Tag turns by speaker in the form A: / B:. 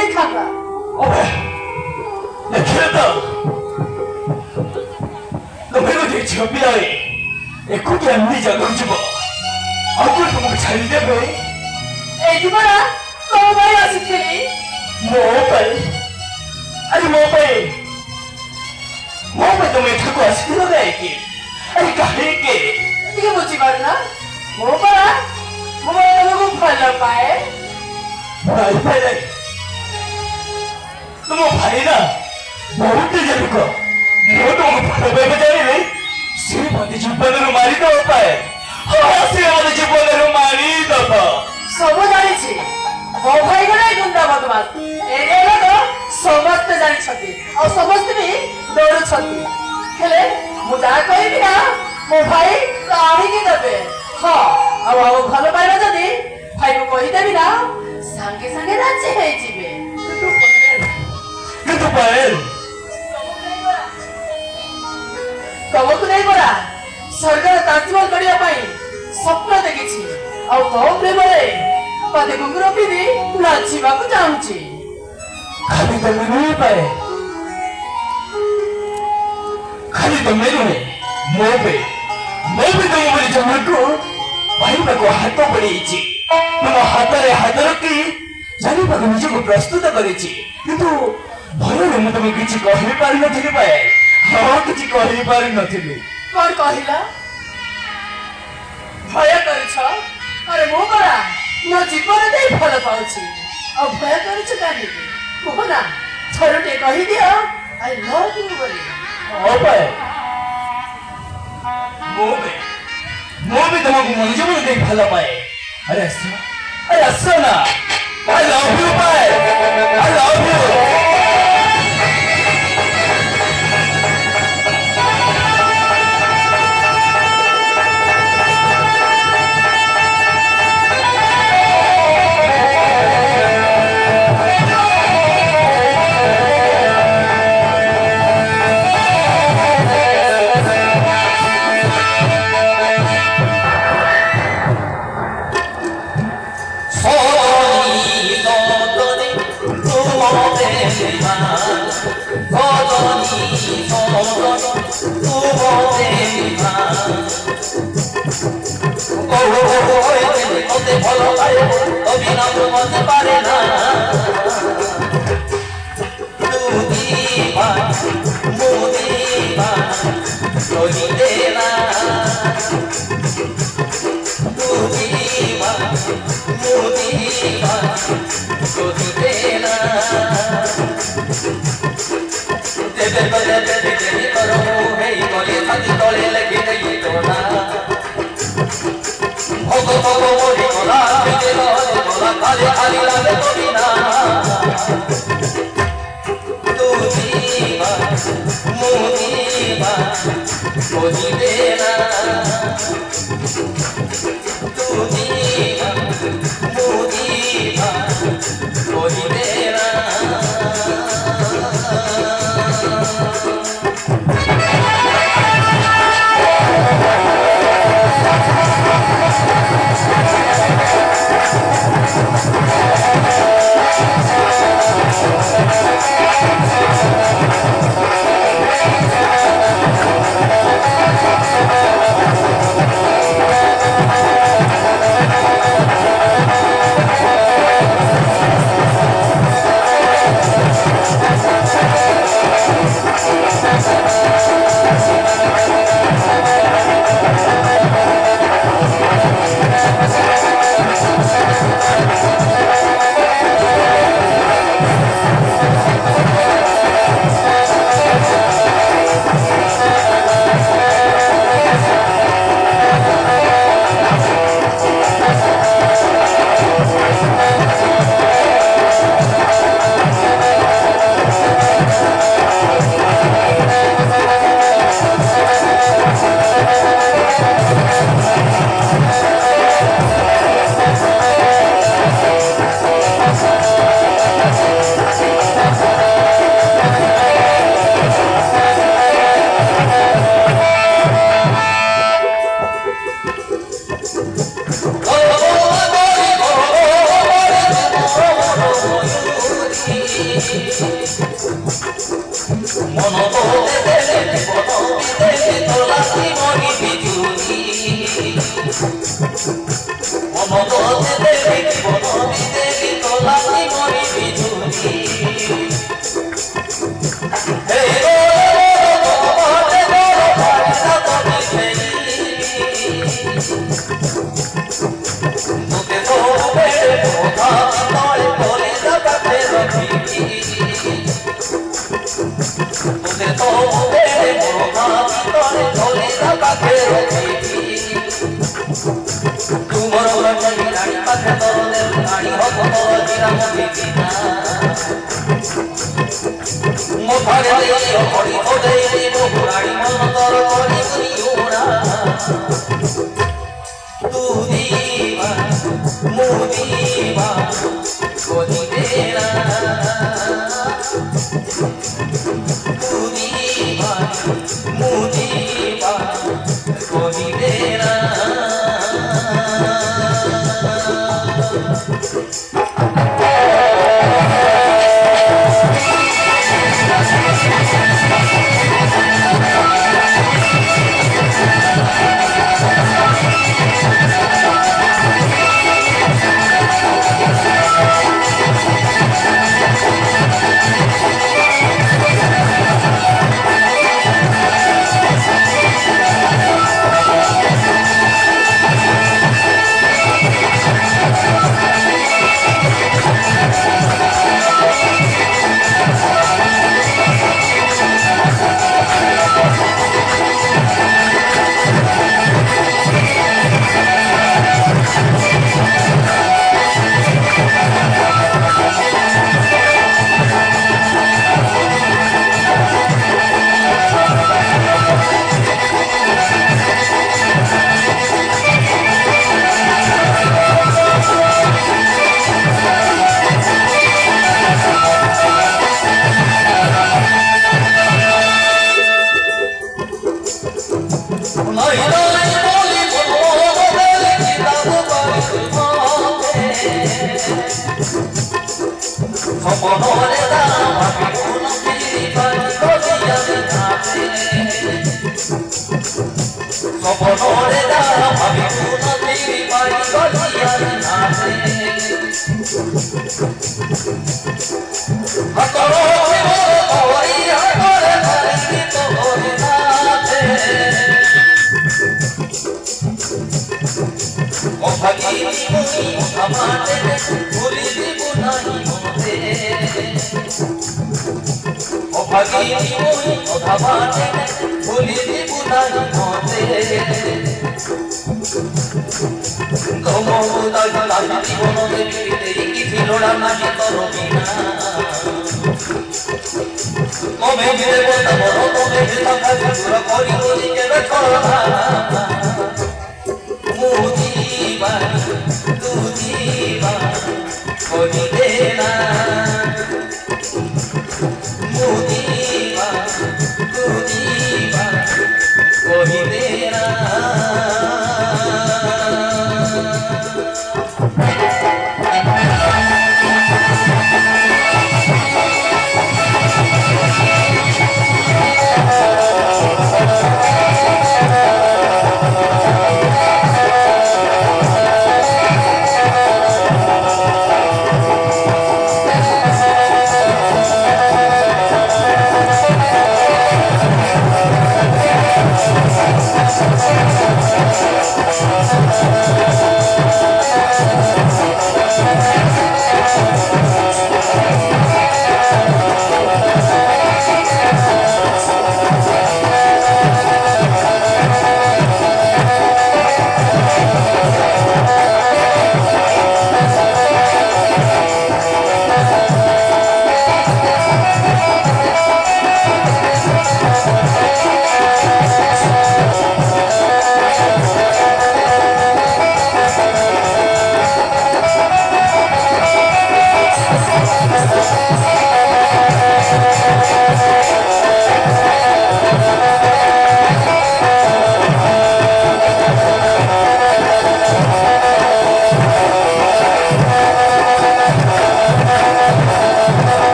A: ଯାଇଥାନ୍ତା।
B: ଦେଖିଲ ତ ତମେ ଗୋଟେ ଝିଅ ପିଲାଏ ଏକୁଟିଆ ଏମିତି ଜାଗାକୁ ଯିବ ଆଉ କଣ ତମକୁ ଛାଡ଼ିଦେବେ?
A: ଏଇଠି ପରା ତମ ପାଇଁ ଆସିଥିଲି।
B: ମୋ ପାଇଁ? ଆରେ ମୋ ପାଇଁ ତମେ ଏଠାକୁ ଆସିଥିଲ କାହିଁକି? ଆରେ କାହିଁକି?
A: ଟିକେ ବୁଝିପାରୁନା ମୁଁ ପରା ମୁଁ ତମକୁ ଭଲ ପାଏ।
B: ଭାଇ ତୁମ ଭାଇ ନା ବହୁତ ଜାଣିକ ମୁଁ ତୁମକୁ ଭଲ ପାଇବା ଜାଣିଲେ ସେ ମତେ ଜୀବନରୁ ମାରିଦବ ପାଏ। ହଁ ସେ ମତେ ଜୀବନରୁ ମାରିଦବ।
A: ସବୁ ଜାଣିଛି ମୋ ଭାଇ ଗୋଟେ ଗୁଣ୍ଡା ବଦମାସ। ଏରିଆ ଲୋକ ସମସ୍ତେ ଜାଣିଛନ୍ତି ଆଉ ସମସ୍ତେ ବି ଡରୁଛନ୍ତି। ହେଲେ ମୁଁ ଯାହା କହିବି ନା ମୋ ଭାଇ ଆଣିକି ଦେବେ। ହଁ ଆଉ ଭଲ ପାଇବା ଯଦି ଭାଇକୁ କହିଦେବି ନା ସାଙ୍ଗେ ସାଙ୍ଗେ ରାଜି ହେଇଯିବେ।
B: କିନ୍ତୁ ପାଏଲ
A: ତମକୁ ନେଇ ପରା ସରକାର ତାଜମହଲ କରିବା ପାଇଁ ସ୍ୱପ୍ନ ଦେଖିଛି ଆଉ ତୋ ପ୍ରେମରେ ପାଦେ ଘୁଙ୍ଗୁର ପିନ୍ଧି ନାଚିବାକୁ ଚାହୁଁଛି।
B: ଖାଲି ତମେ ନୁହେଁ ପାଏ, ଖାଲି ତମେ ନୁହେଁ ମୁଁ ବି ତମ ଭଳି ଜଣକୁ ପାଇବାକୁ ହାତ ବଢ଼େଇଛି। ତମ ହାତରେ ହାତ ରଖି ଜାଣିବାକୁ ନିଜକୁ ପ୍ରସ୍ତୁତ କରିଛି। କିନ୍ତୁ ଭୟରେ ମୁଁ ତମକୁ କିଛି କହିପାରିନଥିଲି ପାଏ। ହଁ କିଛି କହିପାରିନଥିଲି।
A: କଣ କହିଲ? ଭୟ କରିଛ? ଆରେ ମୁଁ ପରା ମୋ ଜୀବନ ଦେଇ ଭଲ ପାଉଛି ଆଉ ଭୟ କରିଛ କାହିଁକି? କୁହ ନା ଥରେ ଟିକେ କହିଦିଅ ଆଇ ଲଭ୍ ୟୁ ବୋଲି।
B: ହଁ ପାଏ ମୁଁ ବି ତମକୁ ମୋ ଜୀବନ ଦେଇ ଭଲ ପାଏ। ଆରେ ଆସ ନା। I love you ପାଏ। I love you।
C: মন তোলে দেলে জীবন বিদেলে তোলাকি মরি বিজুলি মন তোলে দেলে জীবন বিদেলে তোলাকি মরি বিজুলি হে তোকে তো বেড়ে কথা তলে বলে যাবে রবি তোকে তো বেড়ে কথা তলে বলে যাবে রবি তুমর রানী রানী পাখে তলে রানী হব তলে জিরা মতি না মোথারে দেই হরি ওদে দেব রানী মন তর করি গুনিওনা तू दीवा मुदीवा कोई तेरा तू दीवा मुदीवा कोई तेरा সপনরে দাম কোন পিরি পানি গলিয়া যাবে সপনরে দাম কোন পিরি পানি গলিয়া যাবে হাতরে ওই হাতরে ধরি তো ওরে নাথে ও ভাগিনী মুনি আমাতে ভুলি দিব নাই মতে ও ভাগিনী মুনি আমাতে ভুলি দিব নাই মতে তোমরা দাদা জীবন দেবী কি ছিলড়া মাঝে তরবিনা কমে গিয়ে বলতা বড় তবে কথা জুর করি বলি কেবে করবা মুদিবা তুদিবা করি দে